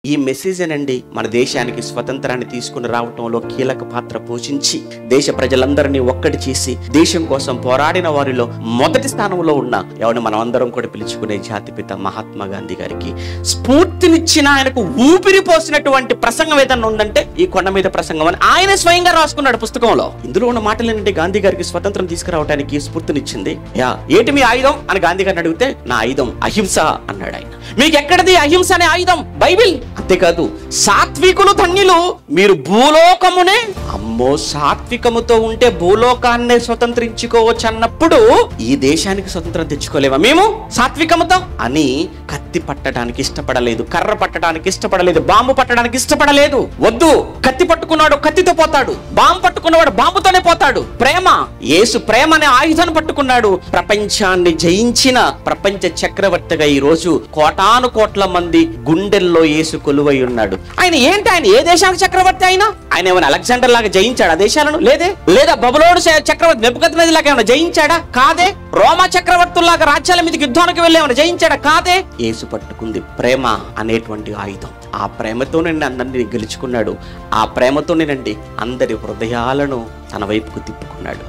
ఈ మెసేజేనండి మన దేశానికి స్వతంత్రాన్ని తీసుకుని రావటంలో కీలక పాత్ర పోషించి దేశ ప్రజలందరినీ ఒక్కటి చేసి దేశం కోసం పోరాడిన వారిలో మొదటి స్థానంలో ఉన్న ఎవరిని మనం అందరం కూడా పిలుచుకునే జాతిపిత మహాత్మా గాంధీ గారికి స్ఫూర్తినిచ్చిన, ఆయనకు ఊపిరి పోసినటువంటి ప్రసంగం ఏదన్నా ఉందంటే ఈ కొండ మీద ప్రసంగం అని ఆయన స్వయంగా రాసుకున్నాడు పుస్తకంలో. ఇందులో ఉన్న మాటలు ఏంటంటే గాంధీ గారికి స్వతంత్రం తీసుకురావడానికి స్ఫూర్తినిచ్చింది. ఏంటి మీ ఆయుధం అని గాంధీ గారిని అడిగితే, నా ఆయుధం అహింస అన్నాడు ఆయన. మీకు ఎక్కడిది అహింస అనే ఆయుధం? బైబిల్. అంతేకాదు, సాత్వికులు ధన్యులు, మీరు భూలోకమునే, అమ్మో సాత్వికముతో ఉంటే భూలోకాన్నే స్వతంత్రించుకోవచ్చు అన్నప్పుడు ఈ దేశానికి స్వతంత్రం తెచ్చుకోలేవా మేము సాత్వికముతో అని కత్తి పట్టడానికి ఇష్టపడలేదు, కర్ర పట్టడానికి ఇష్టపడలేదు, బాంబు పట్టడానికి ఇష్టపడలేదు. వద్దు, కత్తి పట్టుకున్నాడు కత్తితో పోతాడు, బాంబు పట్టుకున్నవాడు బాంబుతోనే పోతాడు. ప్రేమ, యేసు ప్రేమ అనే ఆయుధాన్ని పట్టుకున్నాడు. ప్రపంచాన్ని జయించిన ప్రపంచ చక్రవర్తిగా ఈ రోజు కోటాను కోట్ల మంది గుండెల్లో యేసు కొలువై ఉన్నాడు. ఆయన ఏ దేశానికి చక్రవర్తి అయినా? ఆయన ఏమైనా అలెగ్జాండర్ లాగా జయించాడా దేశాలను? లేదా బబులోను చక్రవర్తి నెబుకద్నెజర్ లాగా ఏమైనా జయించాడా? కాదే. రోమా చక్రవర్తుల్లాగా రాజ్యాల మీదకి యుద్ధానికి వెళ్ళి ఏమైనా జయించాడా? కాదే. యేసు పట్టుకుంది ప్రేమ అనేటువంటి ఆయుధం. ఆ ప్రేమతోనండి అందరినీ గెలుచుకున్నాడు. ఆ ప్రేమతోనేనండి అందరి హృదయాలను తన వైపుకు తిప్పుకున్నాడు.